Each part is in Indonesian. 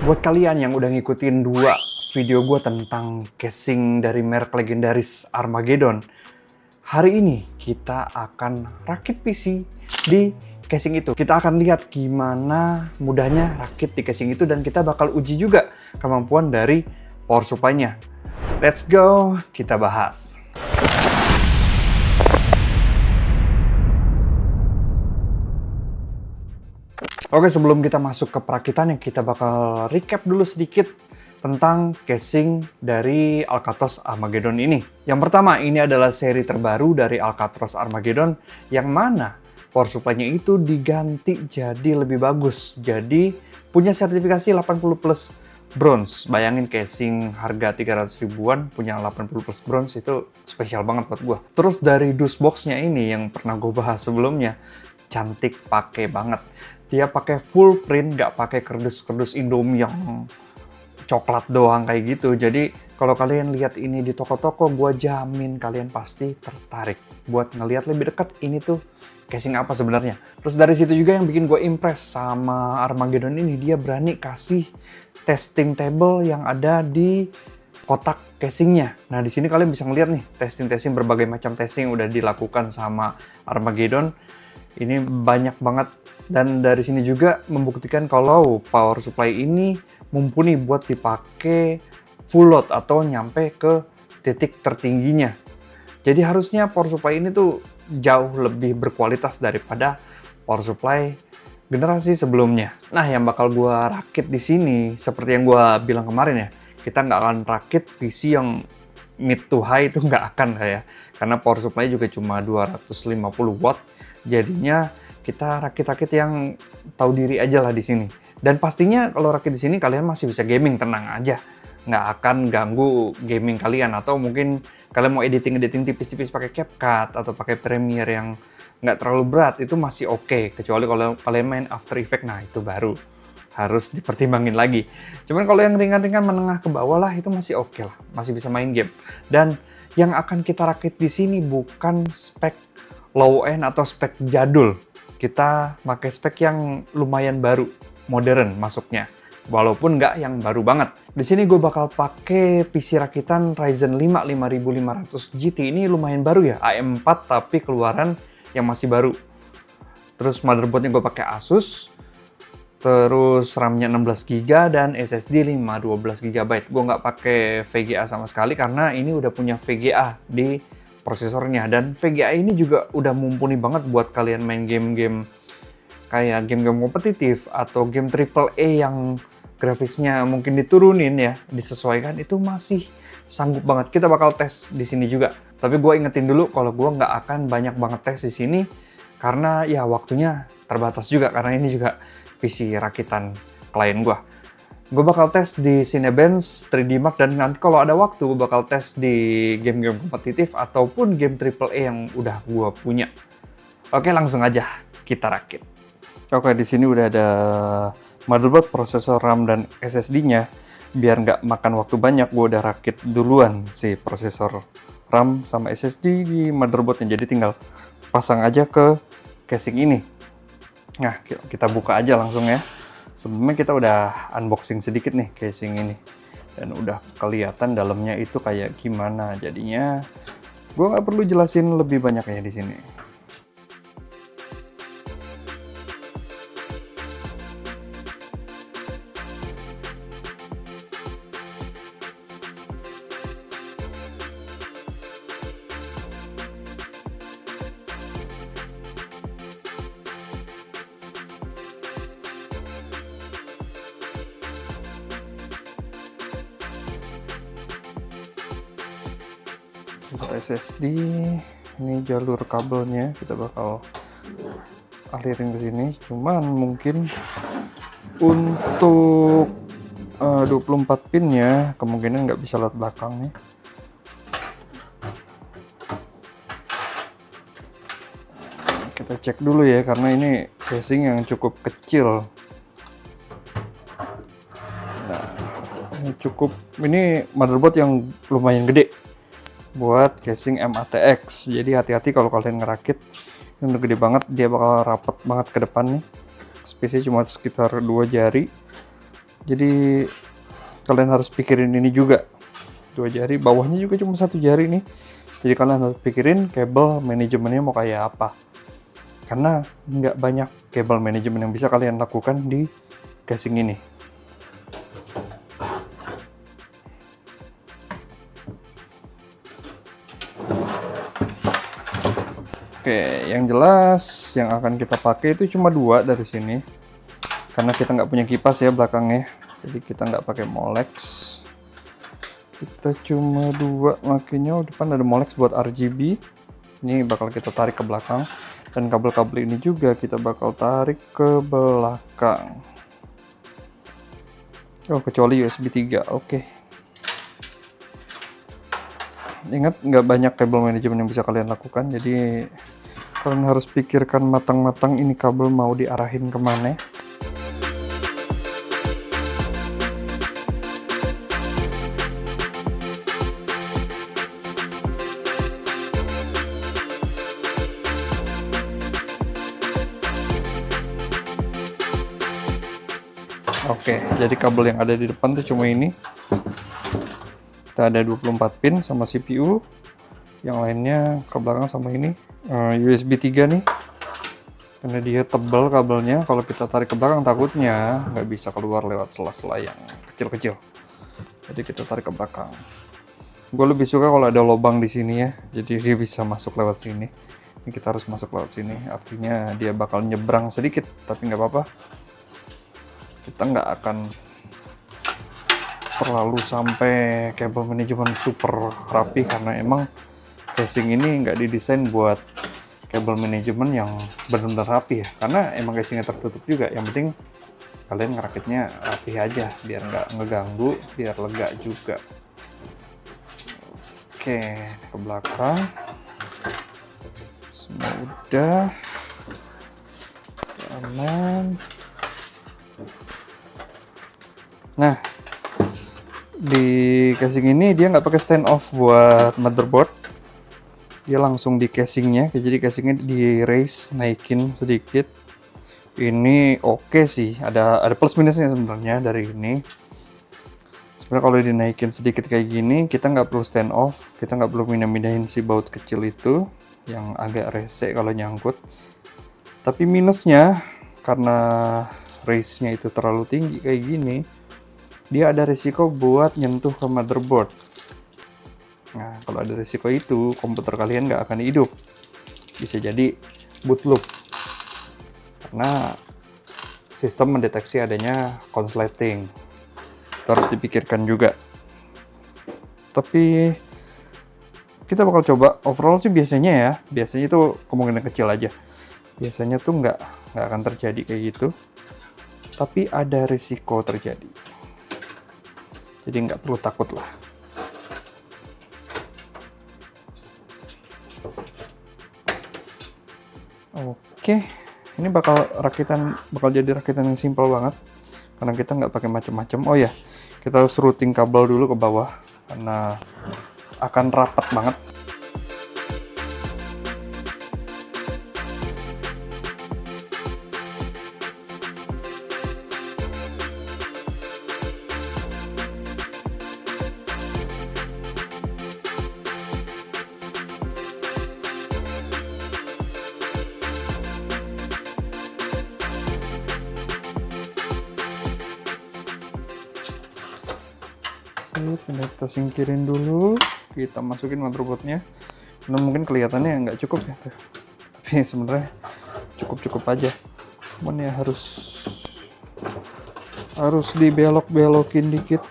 Buat kalian yang udah ngikutin 2 video gue tentang casing dari merek legendaris Armageddon, hari ini kita akan rakit PC di casing itu. Kita akan lihat gimana mudahnya rakit di casing itu dan kita bakal uji juga kemampuan dari power supply-nya. Let's go, kita bahas. Oke, sebelum kita masuk ke perakitannya, kita bakal recap dulu sedikit tentang casing dari Alcatraz Armageddon ini. Yang pertama, ini adalah seri terbaru dari Alcatraz Armageddon yang mana power supply-nya itu diganti jadi lebih bagus. Jadi punya sertifikasi 80 plus bronze. Bayangin casing harga 300 ribuan punya 80 plus bronze, itu spesial banget buat gue. Terus dari dus box-nya ini yang pernah gue bahas sebelumnya, cantik, pakai banget. Dia pakai full print, nggak pakai kerdus-kerdus Indomie yang coklat doang kayak gitu. Jadi kalau kalian lihat ini di toko-toko, gue jamin kalian pasti tertarik buat ngelihat lebih dekat ini tuh casing apa sebenarnya. Terus dari situ juga yang bikin gue impress sama Armageddon ini, dia berani kasih testing table yang ada di kotak casingnya. Nah di sini kalian bisa ngeliat nih testing berbagai macam testing yang udah dilakukan sama Armageddon. Ini banyak banget, dan dari sini juga membuktikan kalau power supply ini mumpuni buat dipakai full load atau nyampe ke titik tertingginya. Jadi harusnya power supply ini tuh jauh lebih berkualitas daripada power supply generasi sebelumnya. Nah, yang bakal gua rakit di sini seperti yang gua bilang kemarin ya, kita nggak akan rakit PC yang mid to high, itu nggak akan karena power supply juga cuma 250 watt. Jadinya kita rakit-rakit yang tahu diri aja lah di sini. Dan pastinya kalau rakit di sini kalian masih bisa gaming, tenang aja. Nggak akan ganggu gaming kalian, atau mungkin kalian mau editing tipis-tipis pakai CapCut atau pakai Premiere yang nggak terlalu berat, itu masih oke. Kecuali kalau kalian main After Effects, nah itu baru harus dipertimbangin lagi. Cuman kalau yang ringan-ringan menengah ke bawah lah, itu masih oke lah, masih bisa main game. Dan yang akan kita rakit di sini bukan spek low end atau spek jadul. Kita pakai spek yang lumayan baru, modern masuknya. Walaupun nggak yang baru banget. Di sini gue bakal pakai PC rakitan Ryzen 5 5500 GT. Ini lumayan baru ya, AM4 tapi keluaran yang masih baru. Terus motherboardnya gue pakai Asus. Terus RAM-nya 16GB dan SSD 512GB. Gue nggak pakai VGA sama sekali karena ini udah punya VGA di prosesornya. Dan VGA ini juga udah mumpuni banget buat kalian main game-game kayak game-game kompetitif atau game AAA yang grafisnya mungkin diturunin ya, disesuaikan, itu masih sanggup banget. Kita bakal tes di sini juga. Tapi gue ingetin dulu kalau gue nggak akan banyak banget tes di sini karena ya waktunya terbatas juga, karena ini juga PC rakitan klien gue. Gue bakal tes di Cinebench, 3D Mark, dan nanti kalau ada waktu gue bakal tes di game-game kompetitif ataupun game AAA yang udah gue punya. Oke, langsung aja kita rakit. Oke, di sini udah ada motherboard, prosesor RAM, dan SSD-nya. Biar nggak makan waktu banyak, gue udah rakit duluan si prosesor RAM sama SSD di motherboardnya. Jadi tinggal pasang aja ke casing ini. Nah, kita buka aja langsung ya. Sebelumnya kita udah unboxing sedikit nih casing ini. Dan udah kelihatan dalamnya itu kayak gimana. Jadinya gue nggak perlu jelasin lebih banyak ya di sini. Untuk SSD, ini jalur kabelnya kita bakal alirin ke sini. Cuman mungkin untuk 24 pinnya kemungkinan nggak bisa lewat belakang nih. Kita cek dulu ya, karena ini casing yang cukup kecil. Nah, ini motherboard yang lumayan gede buat casing MATX. Jadi hati-hati kalau kalian ngerakit, ini udah gede banget, dia bakal rapet banget ke depan nih. Space-nya cuma sekitar 2 jari. Jadi kalian harus pikirin ini juga. 2 jari, bawahnya juga cuma 1 jari nih. Jadi kalian harus pikirin kabel manajemennya mau kayak apa. Karena nggak banyak kabel manajemen yang bisa kalian lakukan di casing ini. Oke, yang jelas yang akan kita pakai itu cuma 2 dari sini. Karena kita nggak punya kipas ya belakangnya. Jadi kita nggak pakai Molex. Kita cuma 2, makanya depan ada Molex buat RGB. Ini bakal kita tarik ke belakang. Dan kabel-kabel ini juga kita bakal tarik ke belakang. Oh, kecuali USB 3, oke. Ingat, nggak banyak kabel manajemen yang bisa kalian lakukan, jadi kalian harus pikirkan matang-matang ini kabel mau diarahin kemana. Oke, jadi kabel yang ada di depan tuh cuma ini. Kita ada 24 pin sama CPU. Yang lainnya ke belakang sama ini USB 3 nih. Karena dia tebal kabelnya, kalau kita tarik ke belakang takutnya nggak bisa keluar lewat sela-sela yang kecil-kecil. Jadi kita tarik ke belakang. Gue lebih suka kalau ada lubang di sini ya, jadi dia bisa masuk lewat sini. Ini kita harus masuk lewat sini, artinya dia bakal nyebrang sedikit, tapi nggak apa-apa. Kita nggak akan terlalu sampai kabel manajemen super rapi karena emang casing ini nggak didesain buat kabel manajemen yang benar-benar rapi ya, karena emang casingnya tertutup juga. Yang penting kalian ngerakitnya rapi aja biar nggak ngeganggu, biar lega juga. Oke, ke belakang semua udah aman. Nah, di casing ini dia nggak pakai stand off buat motherboard, dia langsung di casingnya. Jadi casingnya di raise, naikin sedikit. Ini oke sih, ada plus minusnya sebenarnya dari ini. Sebenarnya kalau dinaikin sedikit kayak gini, kita nggak perlu stand off, kita nggak perlu mindahin si baut kecil itu yang agak rese kalau nyangkut. Tapi minusnya karena raise-nya itu terlalu tinggi kayak gini, dia ada risiko buat nyentuh ke motherboard. Nah, kalau ada risiko itu, komputer kalian nggak akan hidup. Bisa jadi boot loop. Karena sistem mendeteksi adanya konsleting. Itu harus dipikirkan juga. Tapi kita bakal coba. Overall sih biasanya itu kemungkinan kecil aja. Biasanya tuh nggak akan terjadi kayak gitu. Tapi ada risiko terjadi. Jadi nggak perlu takut lah. Oke, ini bakal jadi rakitan yang simpel banget karena kita nggak pakai macam-macam. Oh ya, kita harus routing kabel dulu ke bawah karena akan rapat banget. Kita singkirin dulu, kita masukin motherboardnya. Nah, mungkin kelihatannya nggak cukup ya, tapi sebenarnya cukup aja. Cuman ya harus dibelok-belokin dikit.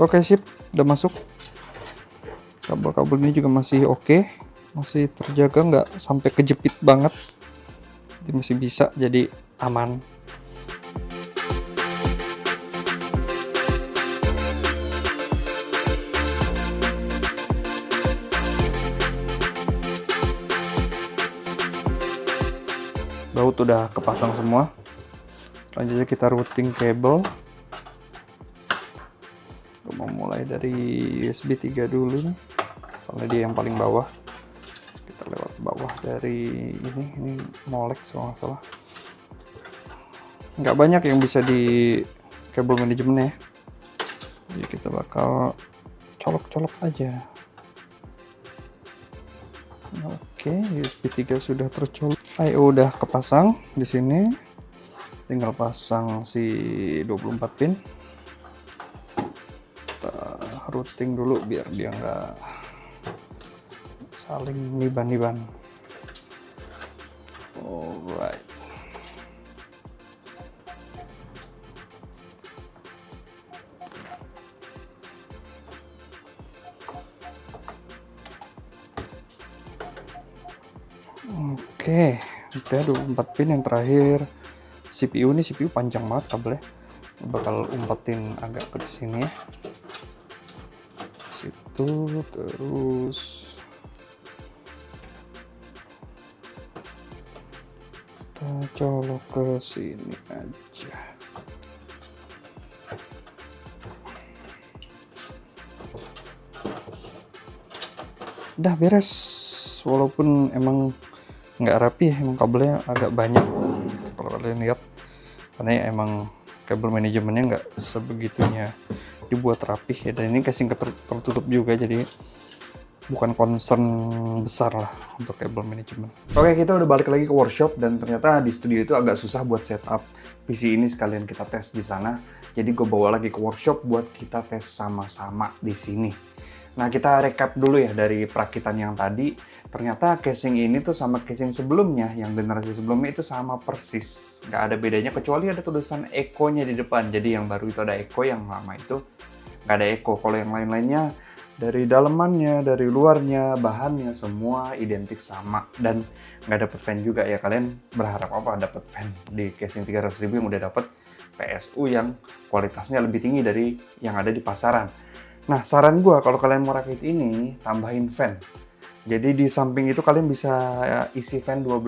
Oke, sip, udah masuk. Kabel-kabel ini juga masih oke, masih terjaga, nggak sampai kejepit banget. Jadi masih bisa, jadi aman. Baut udah kepasang semua. Selanjutnya kita routing kabel. Mau mulai dari USB 3 dulu nih, soalnya dia yang paling bawah. Kita lewat bawah dari ini Molex kalau nggak salah. Nggak banyak yang bisa di kabel manajemen ya, jadi kita bakal colok-colok aja. Oke, USB 3 sudah tercolok. I/O udah kepasang di sini. Tinggal pasang si 24 pin. Kita routing dulu biar dia nggak saling niban-niban. Alright. Oke, udah 24 pin yang terakhir. CPU ini CPU panjang banget kabelnya. Bakal umpetin agak ke sini ya. Situ terus kita colok ke sini aja. Udah beres, walaupun emang nggak rapi ya, emang kabelnya agak banyak kalau kalian lihat, karena ya emang kabel manajemennya nggak sebegitunya dibuat rapih ya, dan ini casing tertutup juga, jadi bukan concern besar lah untuk kabel manajemen. Oke, kita udah balik lagi ke workshop, dan ternyata di studio itu agak susah buat setup PC ini sekalian kita tes di sana. Jadi gue bawa lagi ke workshop buat kita tes sama-sama di sini. Nah, kita recap dulu ya dari perakitan yang tadi. Ternyata casing ini tuh sama casing sebelumnya, yang generasi sebelumnya itu sama persis. Nggak ada bedanya, kecuali ada tulisan Eco-nya di depan. Jadi yang baru itu ada Eco, yang lama itu nggak ada Eco. Kalau yang lain-lainnya, dari dalemannya, dari luarnya, bahannya, semua identik sama. Dan nggak dapet fan juga ya. Kalian berharap apa dapet fan di casing 300.000 yang udah dapet PSU yang kualitasnya lebih tinggi dari yang ada di pasaran. Nah, saran gue kalau kalian mau rakit ini, tambahin fan. Jadi di samping itu kalian bisa isi fan 12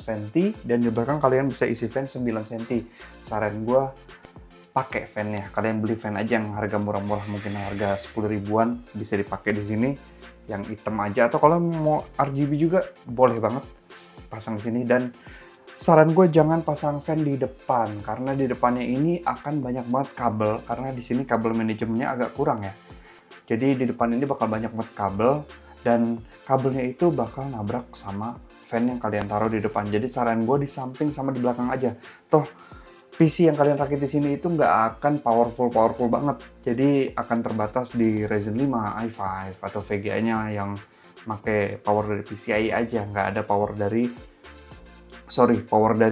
cm, dan di belakang kalian bisa isi fan 9 cm. Saran gue, pakai fan-nya. Kalian beli fan aja yang harga murah-murah, mungkin harga 10 ribuan, bisa dipakai di sini. Yang hitam aja, atau kalau mau RGB juga boleh banget pasang di sini. Dan saran gue jangan pasang fan di depan, karena di depannya ini akan banyak banget kabel, karena di sini kabel manajemennya agak kurang ya. Jadi di depan ini bakal banyak banget kabel, dan kabelnya itu bakal nabrak sama fan yang kalian taruh di depan. Jadi saran gue di samping sama di belakang aja. Toh PC yang kalian rakit di sini itu nggak akan powerful banget. Jadi akan terbatas di Ryzen 5, i5 atau VGA-nya yang pakai power dari PCIe aja, nggak ada power dari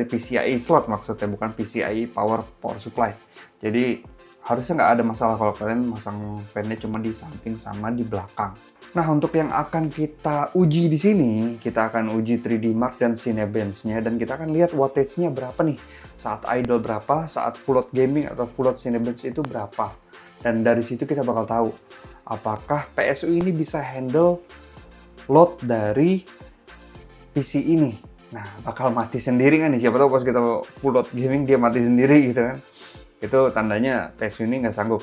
PCIe slot maksudnya, bukan PCIe power supply. Jadi harusnya nggak ada masalah kalau kalian masang fan-nya cuma di samping sama di belakang. Nah, untuk yang akan kita uji di sini, kita akan uji 3D Mark dan Cinebench-nya, dan kita akan lihat wattage-nya berapa nih. Saat idle berapa, saat full load gaming atau full load Cinebench itu berapa. Dan dari situ kita bakal tahu apakah PSU ini bisa handle load dari PC ini. Nah, bakal mati sendiri kan nih, siapa tahu pas kita full load gaming dia mati sendiri gitu kan. Itu tandanya PSU ini nggak sanggup.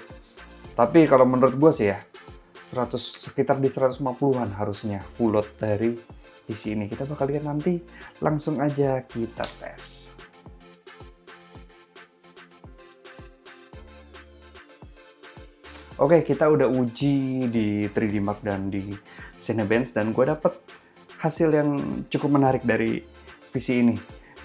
Tapi kalau menurut gue sih ya, sekitar di 150-an harusnya full load dari PC ini. Kita bakal lihat nanti, langsung aja kita tes. Oke, kita udah uji di 3D Mark dan di Cinebench, dan gue dapet hasil yang cukup menarik dari PC ini.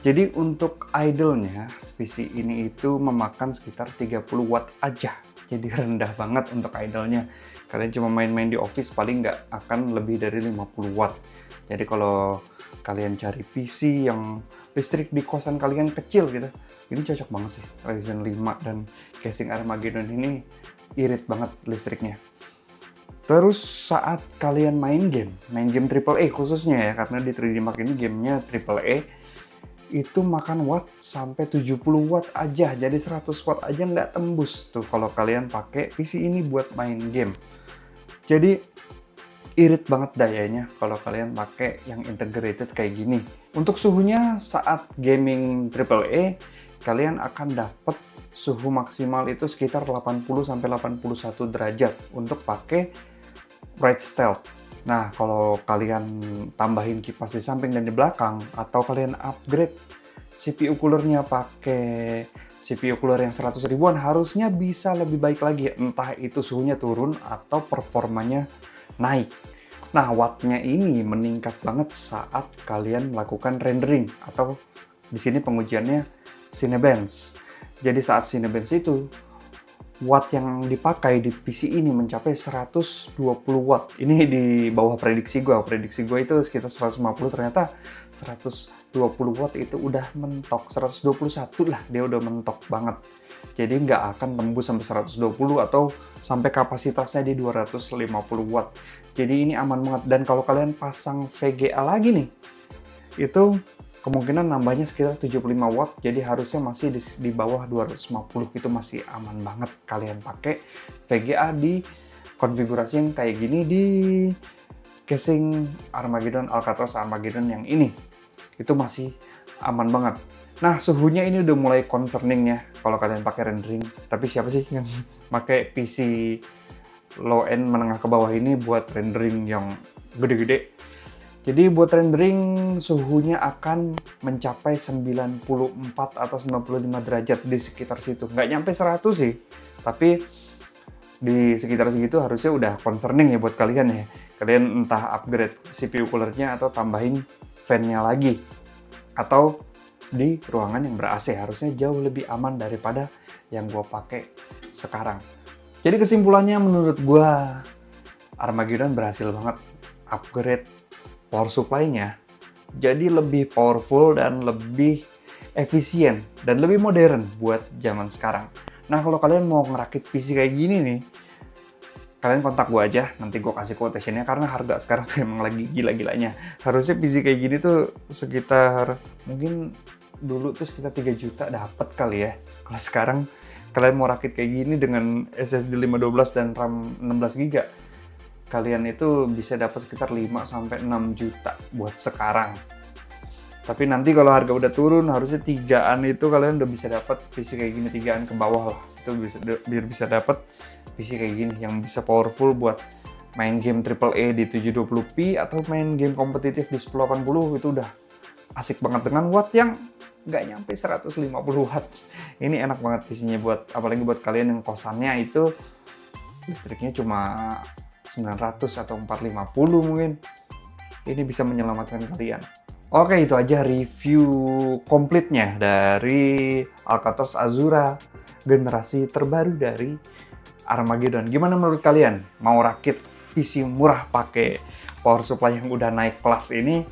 Jadi untuk idle-nya, PC ini itu memakan sekitar 30 watt aja. Jadi rendah banget untuk idle-nya. Kalian cuma main-main di office paling nggak akan lebih dari 50 watt. Jadi kalau kalian cari PC yang listrik di kosan kalian kecil gitu, ini cocok banget sih. Ryzen 5 dan casing Armageddon ini irit banget listriknya. Terus saat kalian main game AAA khususnya ya, karena di 3D Mark ini gamenya AAA, itu makan watt sampai 70 watt aja. Jadi 100 watt aja nggak tembus tuh kalau kalian pakai PC ini buat main game. Jadi irit banget dayanya kalau kalian pakai yang integrated kayak gini. Untuk suhunya saat gaming AAA kalian akan dapat suhu maksimal itu sekitar 80-81 derajat untuk pakai Bright Stealth. Nah, kalau kalian tambahin kipas di samping dan di belakang, atau kalian upgrade CPU coolernya pakai CPU cooler yang 100 ribuan, harusnya bisa lebih baik lagi. Entah itu suhunya turun atau performanya naik. Nah, wattnya ini meningkat banget saat kalian melakukan rendering, atau di sini pengujiannya Cinebench. Jadi saat Cinebench itu, watt yang dipakai di PC ini mencapai 120 watt. Ini di bawah prediksi gue. Prediksi gue itu sekitar 150, ternyata 120 watt itu udah mentok. 121 lah, dia udah mentok banget. Jadi nggak akan tembus sampai 120 atau sampai kapasitasnya di 250 watt. Jadi ini aman banget. Dan kalau kalian pasang VGA lagi nih, itu kemungkinan nambahnya sekitar 75 watt, jadi harusnya masih di bawah 250, itu masih aman banget kalian pakai VGA di konfigurasi yang kayak gini di casing Armageddon, Alcatraz Armageddon yang ini. Itu masih aman banget. Nah, suhunya ini udah mulai concerning ya kalau kalian pakai rendering. Tapi siapa sih yang pakai PC low end menengah ke bawah ini buat rendering yang gede-gede? Jadi buat rendering suhunya akan mencapai 94 atau 95 derajat di sekitar situ. Nggak nyampe 100 sih, tapi di sekitar segitu harusnya udah concerning ya buat kalian ya. Kalian entah upgrade CPU coolernya atau tambahin fan-nya lagi. Atau di ruangan yang ber-AC, harusnya jauh lebih aman daripada yang gue pakai sekarang. Jadi kesimpulannya menurut gue, Armageddon berhasil banget upgrade power supply-nya jadi lebih powerful dan lebih efisien dan lebih modern buat zaman sekarang. Nah, kalau kalian mau ngerakit PC kayak gini nih, kalian kontak gue aja, nanti gue kasih quotation-nya karena harga sekarang tuh emang lagi gila-gilanya. Harusnya PC kayak gini tuh sekitar, mungkin dulu tuh sekitar 3 juta dapat kali ya. Kalau sekarang kalian mau rakit kayak gini dengan SSD 512 dan RAM 16 GB, kalian itu bisa dapat sekitar 5-6 juta buat sekarang. Tapi nanti kalau harga udah turun, harusnya 3-an itu kalian udah bisa dapat PC kayak gini, 3-an ke bawah lah. Itu biar bisa dapat PC kayak gini yang bisa powerful buat main game AAA di 720p atau main game kompetitif di 1080, itu udah asik banget dengan watt yang nggak nyampe 150 watt. Ini enak banget PC-nya buat, apalagi buat kalian yang kosannya itu listriknya cuma 900 atau 450 mungkin. Ini bisa menyelamatkan kalian. Oke, itu aja review komplitnya dari Alcatraz Azura generasi terbaru dari Armageddon. Gimana menurut kalian? Mau rakit PC murah pakai power supply yang udah naik kelas ini?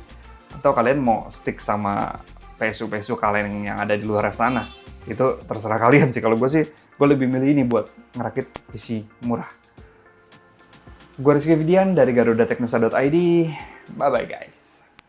Atau kalian mau stick sama PSU-PSU kalian yang ada di luar sana? Itu terserah kalian sih. Kalau gue sih, gue lebih milih ini buat ngerakit PC murah. Gue Rizky Fidian dari GarudaTeknusa.id. Bye-bye guys.